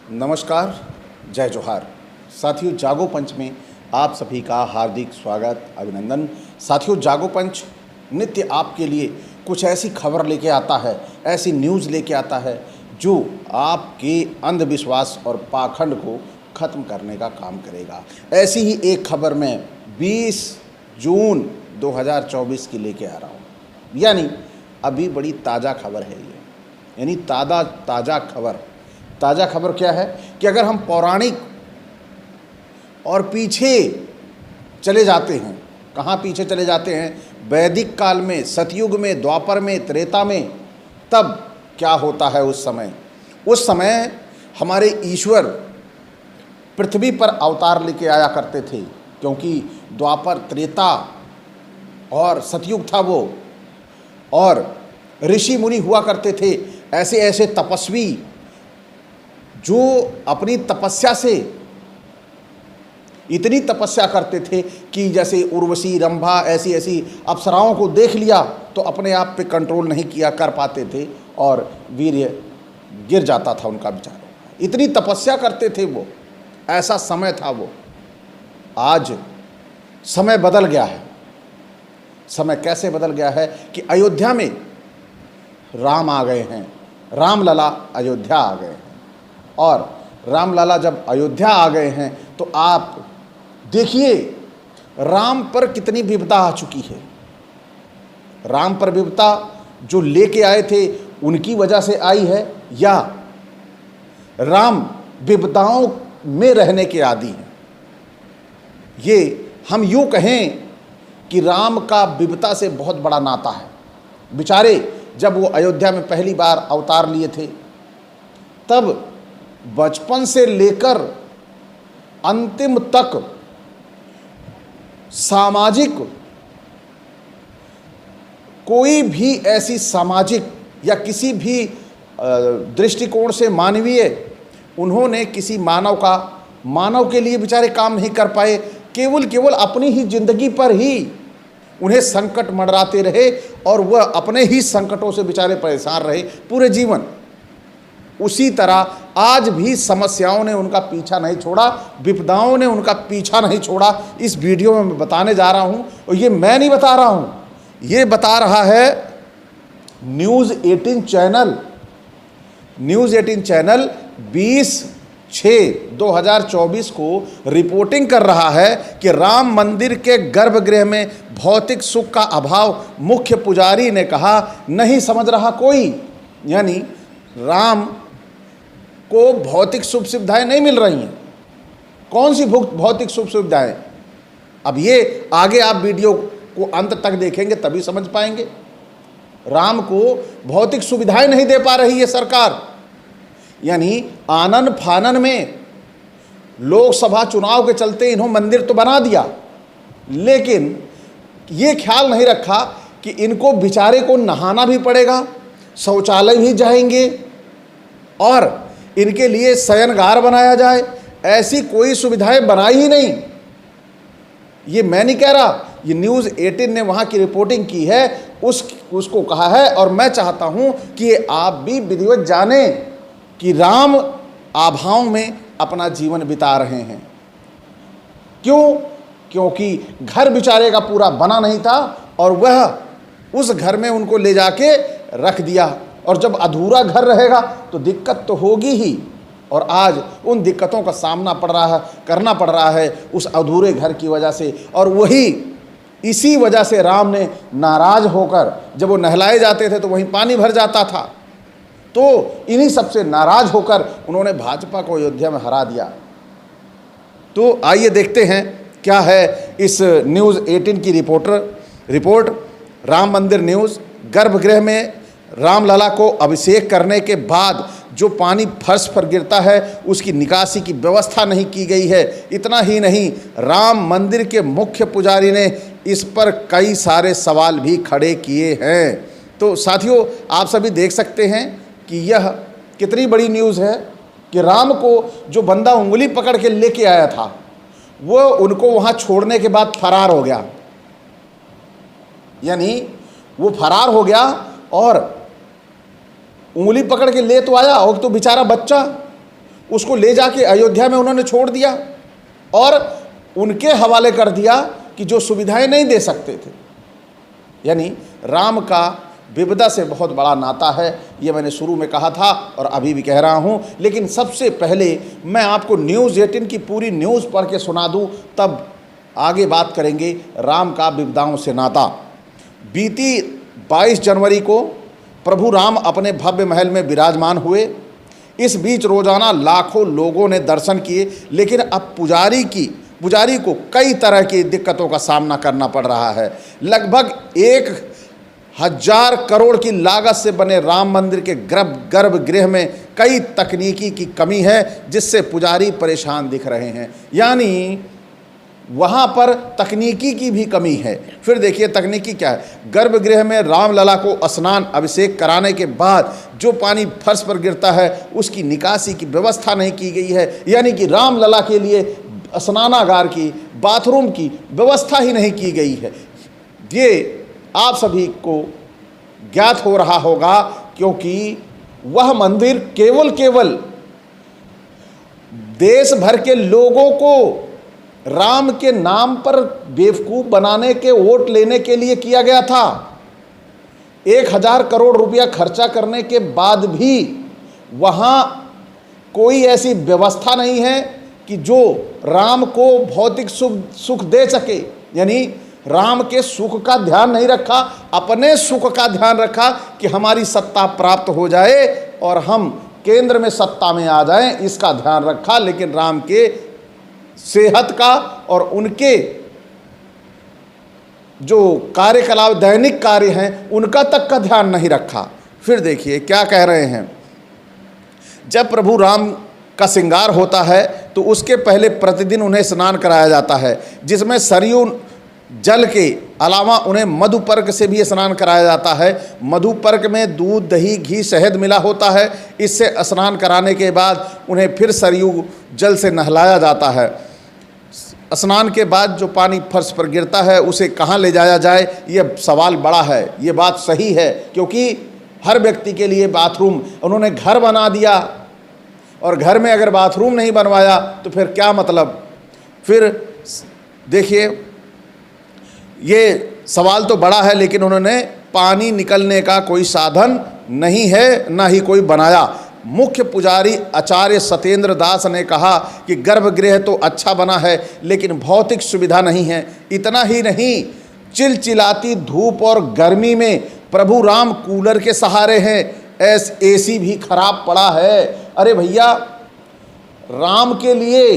नमस्कार, जय जोहार। साथियों, जागो पंच में आप सभी का हार्दिक स्वागत, अभिनंदन। साथियों, जागो पंच नित्य आपके लिए कुछ ऐसी खबर लेके आता है, ऐसी न्यूज़ लेके आता है जो आपके अंधविश्वास और पाखंड को ख़त्म करने का काम करेगा। ऐसी ही एक खबर मैं 20 जून 2024 की लेके आ रहा हूँ। यानी अभी बड़ी ताज़ा खबर है ये, यानी ताज़ा खबर क्या है कि अगर हम पौराणिक और पीछे चले जाते हैं, कहाँ पीछे चले जाते हैं? वैदिक काल में, सतयुग में, द्वापर में, त्रेता में, तब क्या होता है उस समय हमारे ईश्वर पृथ्वी पर अवतार लेके आया करते थे, क्योंकि द्वापर, त्रेता और सतयुग था वो, और ऋषि मुनि हुआ करते थे, ऐसे ऐसे तपस्वी जो अपनी तपस्या से इतनी तपस्या करते थे कि जैसे उर्वशी, रंभा, ऐसी ऐसी अप्सराओं को देख लिया तो अपने आप पे कंट्रोल नहीं किया कर पाते थे और वीर्य गिर जाता था उनका विचार। इतनी तपस्या करते थे वो, ऐसा समय था वो। आज समय बदल गया है। समय कैसे बदल गया है कि अयोध्या में राम आ गए हैं, रामलला अयोध्या आ गए हैं। और रामलला जब अयोध्या आ गए हैं तो आप देखिए राम पर कितनी विपदा आ चुकी है। राम पर विपदा जो लेके आए थे उनकी वजह से आई है, या राम विपदाओं में रहने के आदी हैं? ये हम यूँ कहें कि राम का विपदा से बहुत बड़ा नाता है। बेचारे जब वो अयोध्या में पहली बार अवतार लिए थे, तब बचपन से लेकर अंतिम तक सामाजिक कोई भी ऐसी सामाजिक या किसी भी दृष्टिकोण से मानवीय उन्होंने किसी मानव के लिए बेचारे काम नहीं कर पाए। केवल अपनी ही जिंदगी पर ही उन्हें संकट मंडराते रहे और वह अपने ही संकटों से बेचारे परेशान रहे पूरे जीवन। उसी तरह आज भी समस्याओं ने उनका पीछा नहीं छोड़ा, विपदाओं ने उनका पीछा नहीं छोड़ा। इस वीडियो में मैं बताने जा रहा हूं, और ये मैं नहीं बता रहा हूं, ये बता रहा है न्यूज़ 18 चैनल। न्यूज़ 18 चैनल 20/6/2024 को रिपोर्टिंग कर रहा है कि राम मंदिर के गर्भगृह में भौतिक सुख का अभाव, मुख्य पुजारी ने कहा, नहीं समझ रहा कोई। यानी राम को भौतिक सुख सुविधाएं नहीं मिल रही हैं। कौन सी भौतिक सुख सुविधाएं? अब ये आगे आप वीडियो को अंत तक देखेंगे तभी समझ पाएंगे। राम को भौतिक सुविधाएं नहीं दे पा रही है सरकार। यानी आनन फानन में लोकसभा चुनाव के चलते इन्होंने मंदिर तो बना दिया, लेकिन ये ख्याल नहीं रखा कि इनको बेचारे को नहाना भी पड़ेगा, शौचालय भी जाएंगे, और इनके लिए शयनगार बनाया जाए। ऐसी कोई सुविधाएं बनाई ही नहीं। ये मैं नहीं कह रहा, ये न्यूज़ 18 ने वहाँ की रिपोर्टिंग की है, उसको कहा है। और मैं चाहता हूँ कि ये आप भी विधिवत जानें कि राम आभाओं में अपना जीवन बिता रहे हैं। क्यों? क्योंकि घर बेचारे का पूरा बना नहीं था और वह उस घर में उनको ले जाके रख दिया। और जब अधूरा घर रहेगा तो दिक्कत तो होगी ही, और आज उन दिक्कतों का सामना करना पड़ रहा है उस अधूरे घर की वजह से। और इसी वजह से राम ने नाराज होकर, जब वो नहलाए जाते थे तो वहीं पानी भर जाता था, तो इन्हीं सबसे नाराज होकर उन्होंने भाजपा को अयोध्या में हरा दिया। तो आइए देखते हैं क्या है इस न्यूज़ 18 की रिपोर्ट। राम मंदिर न्यूज़। गर्भगृह में रामलला को अभिषेक करने के बाद जो पानी फर्श पर गिरता है उसकी निकासी की व्यवस्था नहीं की गई है। इतना ही नहीं, राम मंदिर के मुख्य पुजारी ने इस पर कई सारे सवाल भी खड़े किए हैं। तो साथियों, आप सभी देख सकते हैं कि यह कितनी बड़ी न्यूज़ है कि राम को जो बंदा उंगली पकड़ के लेके आया था वो उनको वहाँ छोड़ने के बाद फरार हो गया। यानी वो फरार हो गया और उंगली पकड़ के ले तो आया, और तो बेचारा बच्चा, उसको ले जाके अयोध्या में उन्होंने छोड़ दिया और उनके हवाले कर दिया कि जो सुविधाएं नहीं दे सकते थे। यानी राम का विपदा से बहुत बड़ा नाता है, ये मैंने शुरू में कहा था और अभी भी कह रहा हूँ। लेकिन सबसे पहले मैं आपको न्यूज़ 18 की पूरी न्यूज़ पढ़ के सुना दूँ, तब आगे बात करेंगे राम का विपदाओं से नाता। बीती 22 जनवरी को प्रभु राम अपने भव्य महल में विराजमान हुए। इस बीच रोजाना लाखों लोगों ने दर्शन किए, लेकिन अब पुजारी को कई तरह की दिक्कतों का सामना करना पड़ रहा है। लगभग 1000 करोड़ की लागत से बने राम मंदिर के गर्भगृह में कई तकनीकी की कमी है, जिससे पुजारी परेशान दिख रहे हैं। यानी वहाँ पर तकनीकी की भी कमी है। फिर देखिए तकनीकी क्या है। गर्भगृह में रामलला को स्नान अभिषेक कराने के बाद जो पानी फर्श पर गिरता है उसकी निकासी की व्यवस्था नहीं की गई है। यानी कि रामलला के लिए स्नानागार की, बाथरूम की व्यवस्था ही नहीं की गई है। ये आप सभी को ज्ञात हो रहा होगा, क्योंकि वह मंदिर केवल देश भर के लोगों को राम के नाम पर बेवकूफ़ बनाने के, वोट लेने के लिए किया गया था। 1000 करोड़ रुपया खर्चा करने के बाद भी वहाँ कोई ऐसी व्यवस्था नहीं है कि जो राम को भौतिक सुख दे सके। यानी राम के सुख का ध्यान नहीं रखा, अपने सुख का ध्यान रखा कि हमारी सत्ता प्राप्त हो जाए और हम केंद्र में सत्ता में आ जाएं, इसका ध्यान रखा। लेकिन राम के सेहत का और उनके जो कार्यकलाप, दैनिक कार्य हैं, उनका तक का ध्यान नहीं रखा। फिर देखिए क्या कह रहे हैं। जब प्रभु राम का श्रृंगार होता है तो उसके पहले प्रतिदिन उन्हें स्नान कराया जाता है, जिसमें सरयू जल के अलावा उन्हें मधुपर्क से भी स्नान कराया जाता है। मधुपर्क में दूध, दही, घी, शहद मिला होता है। इससे स्नान कराने के बाद उन्हें फिर सरयू जल से नहलाया जाता है। स्नान के बाद जो पानी फर्श पर गिरता है उसे कहाँ ले जाया जाए, यह सवाल बड़ा है। ये बात सही है, क्योंकि हर व्यक्ति के लिए बाथरूम उन्होंने घर बना दिया, और घर में अगर बाथरूम नहीं बनवाया तो फिर क्या मतलब। फिर देखिए ये सवाल तो बड़ा है, लेकिन उन्होंने पानी निकलने का कोई साधन नहीं है, ना ही कोई बनाया। मुख्य पुजारी आचार्य सत्येंद्र दास ने कहा कि गर्भगृह तो अच्छा बना है, लेकिन भौतिक सुविधा नहीं है। इतना ही नहीं, चिलचिलाती धूप और गर्मी में प्रभु राम कूलर के सहारे हैं। एसी भी खराब पड़ा है। अरे भैया, राम के लिए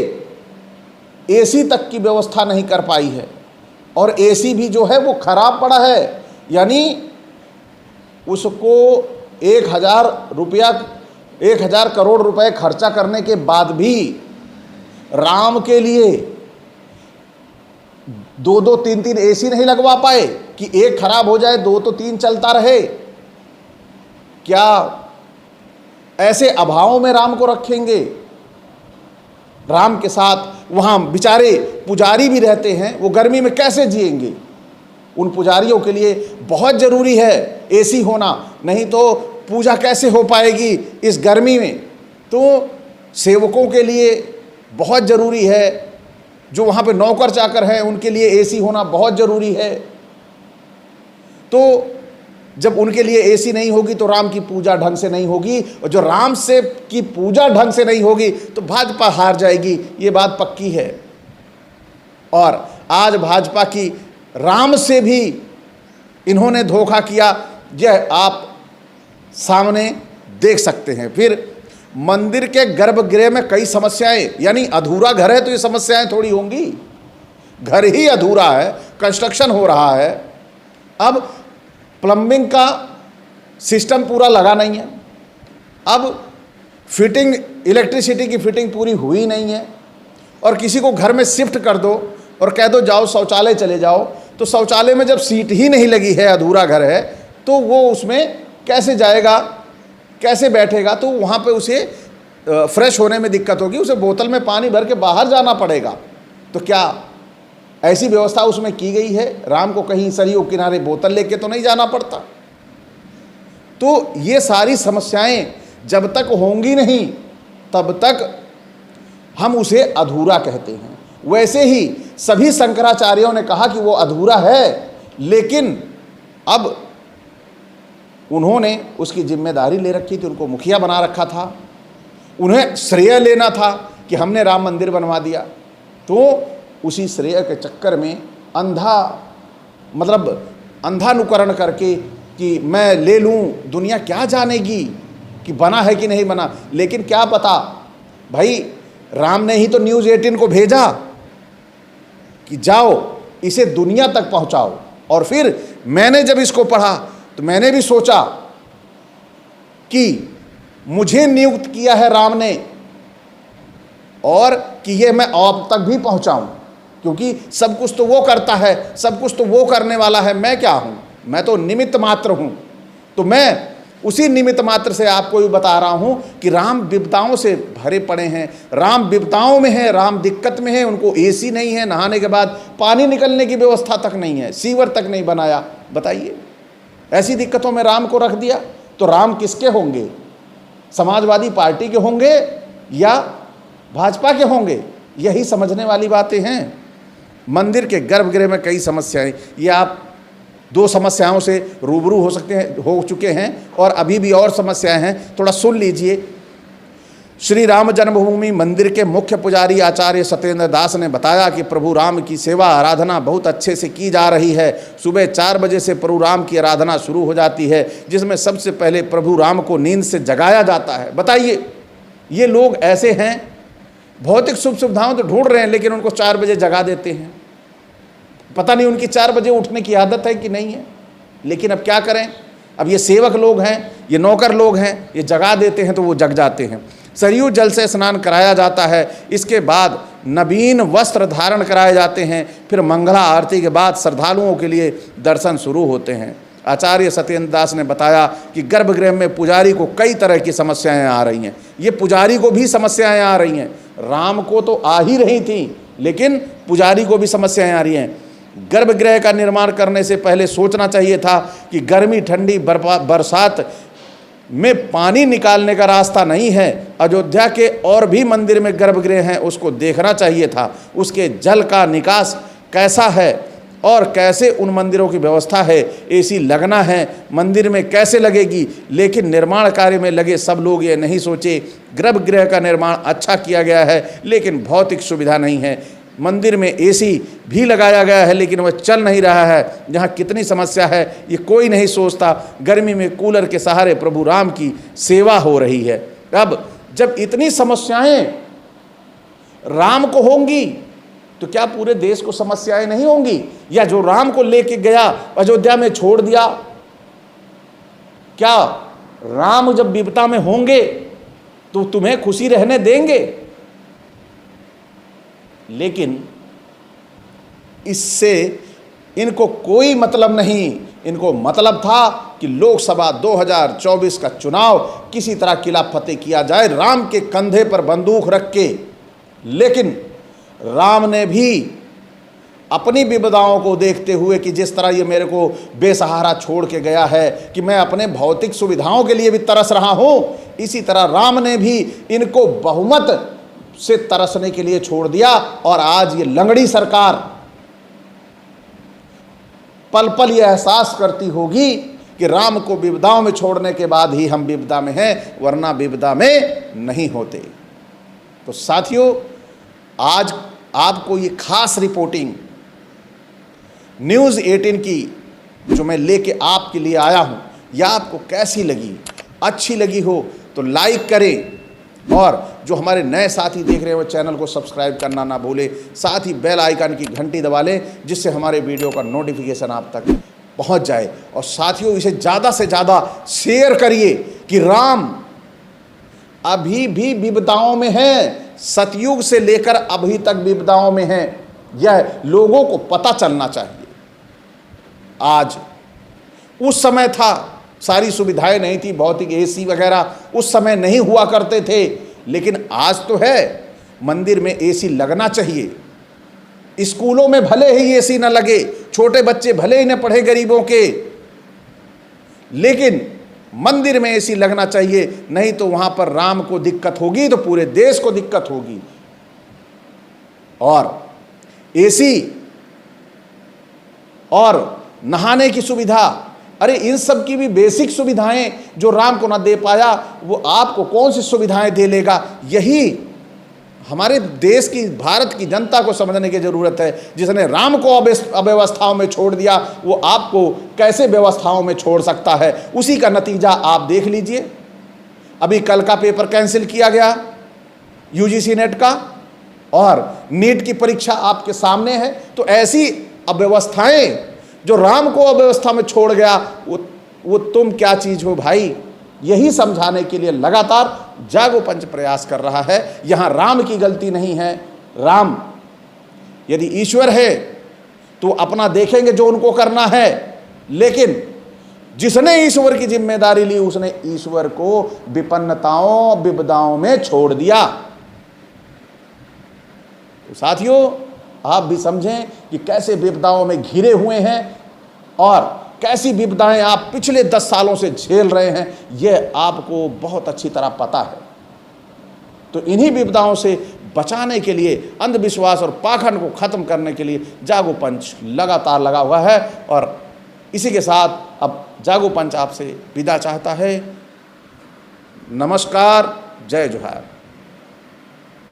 एसी तक की व्यवस्था नहीं कर पाई है, और एसी भी जो है वो खराब पड़ा है। यानी उसको 1000 करोड़ रुपए खर्चा करने के बाद भी राम के लिए 2-2, 3-3 एसी नहीं लगवा पाए कि एक खराब हो जाए 2 तो 3 चलता रहे। क्या ऐसे अभावों में राम को रखेंगे? राम के साथ वहाँ बेचारे पुजारी भी रहते हैं, वो गर्मी में कैसे जिएंगे? उन पुजारियों के लिए बहुत ज़रूरी है एसी होना, नहीं तो पूजा कैसे हो पाएगी इस गर्मी में। तो सेवकों के लिए बहुत ज़रूरी है, जो वहाँ पे नौकर चाकर हैं उनके लिए एसी होना बहुत ज़रूरी है। तो जब उनके लिए एसी नहीं होगी तो राम की पूजा ढंग से नहीं होगी, और जो राम से की पूजा ढंग से नहीं होगी तो भाजपा हार जाएगी, ये बात पक्की है। और आज भाजपा की राम से भी इन्होंने धोखा किया, यह आप सामने देख सकते हैं। फिर मंदिर के गर्भगृह में कई समस्याएं, यानी अधूरा घर है तो ये समस्याएं थोड़ी होंगी। घर ही अधूरा है, कंस्ट्रक्शन हो रहा है, अब प्लम्बिंग का सिस्टम पूरा लगा नहीं है, अब फिटिंग, इलेक्ट्रिसिटी की फिटिंग पूरी हुई नहीं है, और किसी को घर में शिफ्ट कर दो और कह दो जाओ शौचालय चले जाओ, तो शौचालय में जब सीट ही नहीं लगी है, अधूरा घर है, तो वो उसमें कैसे जाएगा, कैसे बैठेगा? तो वहाँ पे उसे फ्रेश होने में दिक्कत होगी, उसे बोतल में पानी भर के बाहर जाना पड़ेगा। तो क्या ऐसी व्यवस्था उसमें की गई है? राम को कहीं सरयू किनारे बोतल लेके तो नहीं जाना पड़ता। तो ये सारी समस्याएं जब तक होंगी नहीं तब तक हम उसे अधूरा कहते हैं। वैसे ही सभी शंकराचार्यों ने कहा कि वो अधूरा है, लेकिन अब उन्होंने उसकी जिम्मेदारी ले रखी थी, उनको मुखिया बना रखा था, उन्हें श्रेय लेना था कि हमने राम मंदिर बनवा दिया। तो उसी श्रेय के चक्कर में अंधानुकरण करके कि मैं ले लूँ, दुनिया क्या जानेगी कि बना है कि नहीं बना। लेकिन क्या पता भाई, राम ने ही तो न्यूज़ 18 को भेजा कि जाओ इसे दुनिया तक पहुंचाओ। और फिर मैंने जब इसको पढ़ा तो मैंने भी सोचा कि मुझे नियुक्त किया है राम ने, और कि ये मैं आप तक भी पहुंचाऊं, क्योंकि सब कुछ तो वो करता है, सब कुछ तो वो करने वाला है, मैं क्या हूं, मैं तो निमित्त मात्र हूं। तो मैं उसी निमित्त मात्र से आपको भी बता रहा हूं कि राम विपदाओं से भरे पड़े हैं, राम विपदाओं में है, राम दिक्कत में है। उनको एसी नहीं है, नहाने के बाद पानी निकलने की व्यवस्था तक नहीं है, सीवर तक नहीं बनाया। बताइए, ऐसी दिक्कतों में राम को रख दिया तो राम किसके होंगे? समाजवादी पार्टी के होंगे या भाजपा के होंगे? यही समझने वाली बातें हैं। मंदिर के गर्भगृह में कई समस्याएं, ये आप 2 समस्याओं से रूबरू हो चुके हैं, और अभी भी और समस्याएं हैं, थोड़ा सुन लीजिए। श्री राम जन्मभूमि मंदिर के मुख्य पुजारी आचार्य सत्येंद्र दास ने बताया कि प्रभु राम की सेवा आराधना बहुत अच्छे से की जा रही है। सुबह 4 बजे से प्रभु राम की आराधना शुरू हो जाती है, जिसमें सबसे पहले प्रभु राम को नींद से जगाया जाता है। बताइए, ये लोग ऐसे हैं, भौतिक सुख सुविधाओं तो ढूंढ रहे हैं, लेकिन उनको 4 बजे जगा देते हैं। पता नहीं उनकी 4 बजे उठने की आदत है कि नहीं है, लेकिन अब क्या करें। अब ये सेवक लोग हैं, ये नौकर लोग हैं, ये जगा देते हैं तो वो जग जाते हैं। सरयू जल से स्नान कराया जाता है, इसके बाद नवीन वस्त्र धारण कराए जाते हैं, फिर मंगला आरती के बाद श्रद्धालुओं के लिए दर्शन शुरू होते हैं। आचार्य सत्येंद्र दास ने बताया कि गर्भगृह में पुजारी को कई तरह की समस्याएं आ रही हैं। ये पुजारी को भी समस्याएं आ रही हैं, राम को तो आ ही रही थी, लेकिन पुजारी को भी समस्याएं आ रही हैं। गर्भगृह का निर्माण करने से पहले सोचना चाहिए था कि गर्मी, ठंडी, बरसात में पानी निकालने का रास्ता नहीं है। अयोध्या के और भी मंदिर में गर्भगृह हैं, उसको देखना चाहिए था, उसके जल का निकास कैसा है और कैसे उन मंदिरों की व्यवस्था है, एसी लगना है मंदिर में कैसे लगेगी। लेकिन निर्माण कार्य में लगे सब लोग ये नहीं सोचे, गर्भगृह का निर्माण अच्छा किया गया है लेकिन भौतिक सुविधा नहीं है। मंदिर में एसी भी लगाया गया है लेकिन वह चल नहीं रहा है। जहाँ कितनी समस्या है ये कोई नहीं सोचता। गर्मी में कूलर के सहारे प्रभु राम की सेवा हो रही है। अब जब इतनी समस्याएं राम को होंगी तो क्या पूरे देश को समस्याएं नहीं होंगी? या जो राम को लेके गया अयोध्या में छोड़ दिया, क्या राम जब विपदा में होंगे तो तुम्हें खुशी रहने देंगे? लेकिन इससे इनको कोई मतलब नहीं। इनको मतलब था कि लोकसभा 2024 का चुनाव किसी तरह किला फतेह किया जाए राम के कंधे पर बंदूक रख के। लेकिन राम ने भी अपनी विपदाओं को देखते हुए कि जिस तरह ये मेरे को बेसहारा छोड़ के गया है कि मैं अपने भौतिक सुविधाओं के लिए भी तरस रहा हूं, इसी तरह राम ने भी इनको बहुमत से तरसने के लिए छोड़ दिया। और आज ये लंगड़ी सरकार पल पल ये एहसास करती होगी कि राम को विपदाओं में छोड़ने के बाद ही हम विपदा में हैं, वरना विपदा में नहीं होते। तो साथियों, आज आपको ये खास रिपोर्टिंग न्यूज़ 18 की जो मैं लेके आपके लिए आया हूं, यह आपको कैसी लगी? अच्छी लगी हो तो लाइक करें, और जो हमारे नए साथी देख रहे हैं वो चैनल को सब्सक्राइब करना ना भूलें। साथ ही बेल आइकन की घंटी दबा लें जिससे हमारे वीडियो का नोटिफिकेशन आप तक पहुंच जाए। और साथियों, इसे ज़्यादा से ज़्यादा शेयर करिए कि राम अभी भी विपदाओं में हैं, सतयुग से लेकर अभी तक विपदाओं में हैं। यह लोगों को पता चलना चाहिए। आज उस समय था, सारी सुविधाएं नहीं थी, भौतिक एसी वगैरह उस समय नहीं हुआ करते थे, लेकिन आज तो है। मंदिर में एसी लगना चाहिए। स्कूलों में भले ही एसी न लगे, छोटे बच्चे भले ही न पढ़े गरीबों के, लेकिन मंदिर में एसी लगना चाहिए। नहीं तो वहां पर राम को दिक्कत होगी तो पूरे देश को दिक्कत होगी। और एसी और नहाने की सुविधा, अरे इन सब की भी बेसिक सुविधाएं जो राम को ना दे पाया, वो आपको कौन सी सुविधाएं दे लेगा? यही हमारे देश की, भारत की जनता को समझने की जरूरत है। जिसने राम को अव्यवस्थाओं में छोड़ दिया, वो आपको कैसे व्यवस्थाओं में छोड़ सकता है? उसी का नतीजा आप देख लीजिए। अभी कल का पेपर कैंसिल किया गया यूजीसी नेट का, और नीट की परीक्षा आपके सामने है। तो ऐसी अव्यवस्थाएं जो राम को अव्यवस्था में छोड़ गया, वो तुम क्या चीज हो भाई? यही समझाने के लिए लगातार जागो पंच प्रयास कर रहा है। यहां राम की गलती नहीं है। राम यदि ईश्वर है तो अपना देखेंगे जो उनको करना है, लेकिन जिसने ईश्वर की जिम्मेदारी ली, उसने ईश्वर को विपन्नताओं विपदाओं में छोड़ दिया। तो साथियों, आप भी समझें कि कैसे विपदाओं में घिरे हुए हैं और कैसी विपदाएं आप पिछले 10 सालों से झेल रहे हैं, यह आपको बहुत अच्छी तरह पता है। तो इन्हीं विपदाओं से बचाने के लिए, अंधविश्वास और पाखंड को खत्म करने के लिए जागो पंच लगातार लगा हुआ है। और इसी के साथ अब जागो पंच आपसे विदा चाहता है। नमस्कार, जय जोहार।